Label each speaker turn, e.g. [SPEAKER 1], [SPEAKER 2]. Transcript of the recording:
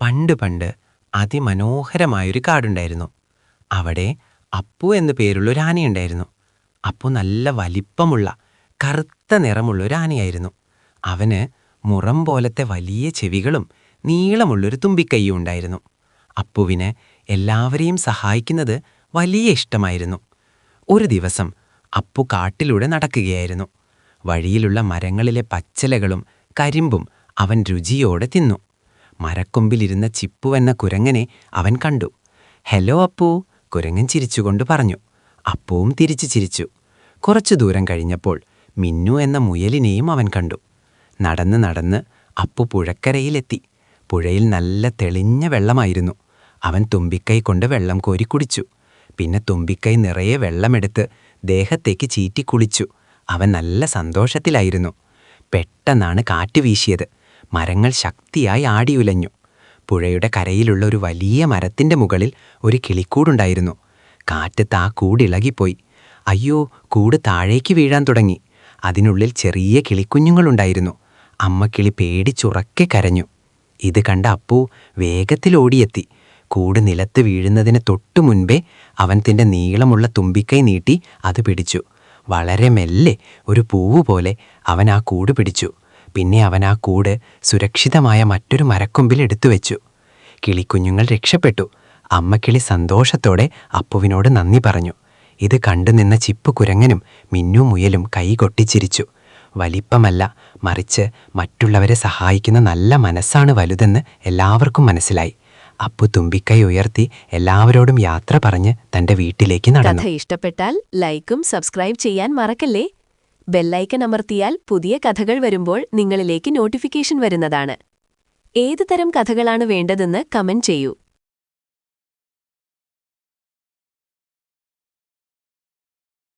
[SPEAKER 1] പണ്ട് പണ്ട് അതിമനോഹരമായൊരു കാടുണ്ടായിരുന്നു. അവിടെ അപ്പു എന്നു പേരുള്ളൊരു ആനയുണ്ടായിരുന്നു. അപ്പു നല്ല വലിപ്പമുള്ള കറുത്ത നിറമുള്ളൊരു ആനയായിരുന്നു. അവന് മുറം പോലത്തെ വലിയ ചെവികളും നീളമുള്ളൊരു തുമ്പിക്കൈയും ഉണ്ടായിരുന്നു. അപ്പുവിന് എല്ലാവരെയും സഹായിക്കുന്നത് വലിയ ഇഷ്ടമായിരുന്നു. ഒരു ദിവസം അപ്പു കാട്ടിലൂടെ നടക്കുകയായിരുന്നു. വഴിയിലുള്ള മരങ്ങളിലെ പച്ചിലകളും കരിമ്പും അവൻ രുചിയോടെ തിന്നു. മരക്കൊമ്പിലിരുന്ന ചിപ്പു എന്ന കുരങ്ങനെ അവൻ കണ്ടു. ഹലോ അപ്പു, കുരങ്ങൻ ചിരിച്ചുകൊണ്ട് പറഞ്ഞു. അപ്പുവും തിരിച്ചു ചിരിച്ചു. കുറച്ചു ദൂരം കഴിഞ്ഞപ്പോൾ മിന്നു എന്ന മുയലിനെയും അവൻ കണ്ടു. നടന്ന് നടന്ന് അപ്പു പുഴക്കരയിലെത്തി. പുഴയിൽ നല്ല തെളിഞ്ഞ വെള്ളമായിരുന്നു. അവൻ തുമ്പിക്കൈ കൊണ്ട് വെള്ളം കോരി കുടിച്ചു. പിന്നെ തുമ്പിക്കൈ നിറയെ വെള്ളമെടുത്ത് ദേഹത്തേക്ക് ചീറ്റിക്കുളിച്ചു. അവൻ നല്ല സന്തോഷത്തിലായിരുന്നു. പെട്ടെന്നാണ് കാറ്റ് വീശിയത്. മരങ്ങൾ ശക്തിയായി ആടിയുലഞ്ഞു. പുഴയുടെ കരയിലുള്ള ഒരു വലിയ മരത്തിൻ്റെ മുകളിൽ ഒരു കിളിക്കൂടുണ്ടായിരുന്നു. കാറ്റത്ത് ആ കൂടിളകിപ്പോയി. അയ്യോ, കൂട് താഴേക്ക് വീഴാൻ തുടങ്ങി. അതിനുള്ളിൽ ചെറിയ കിളിക്കുഞ്ഞുങ്ങളുണ്ടായിരുന്നു. അമ്മക്കിളി പേടിച്ചുറക്കെ കരഞ്ഞു. ഇത് കണ്ട അപ്പു വേഗത്തിൽ ഓടിയെത്തി. കൂട് നിലത്ത് വീഴുന്നതിന് തൊട്ടു മുൻപേ അവൻ തൻ്റെ നീളമുള്ള തുമ്പിക്കൈ നീട്ടി അത് പിടിച്ചു. വളരെ മെല്ലെ ഒരു പൂവ് പോലെ അവൻ ആ കൂട് പിടിച്ചു. പിന്നെ അവൻ ആ കൂട് സുരക്ഷിതമായ മറ്റൊരു മരക്കൊമ്പിൽ എടുത്തുവെച്ചു. കിളിക്കുഞ്ഞുങ്ങൾ രക്ഷപ്പെട്ടു. അമ്മക്കിളി സന്തോഷത്തോടെ അപ്പുവിനോട് നന്ദി പറഞ്ഞു. ഇത് കണ്ടുനിന്ന ചിപ്പു കുരങ്ങനും മിന്നു മുയലും കൈകൊട്ടിച്ചിരിച്ചു. വലിപ്പമല്ല, മറിച്ച് മറ്റുള്ളവരെ സഹായിക്കുന്ന നല്ല മനസ്സാണ് വലുതെന്ന് എല്ലാവർക്കും മനസ്സിലായി. അപ്പു തുമ്പിക്കൈ ഉയർത്തി എല്ലാവരോടും യാത്ര പറഞ്ഞ് തൻ്റെ വീട്ടിലേക്ക് നടന്നു.
[SPEAKER 2] കഥ ഇഷ്ടപ്പെട്ടാൽ ലൈക്കും സബ്സ്ക്രൈബ് ചെയ്യാൻ മറക്കല്ലേ. ബെല്ലൈക്കൺ അമർത്തിയാൽ പുതിയ കഥകൾ വരുമ്പോൾ നിങ്ങളിലേക്ക് നോട്ടിഫിക്കേഷൻ വരുന്നതാണ്. ഏതുതരം കഥകളാണ് വേണ്ടതെന്ന് കമന്റ് ചെയ്യൂ.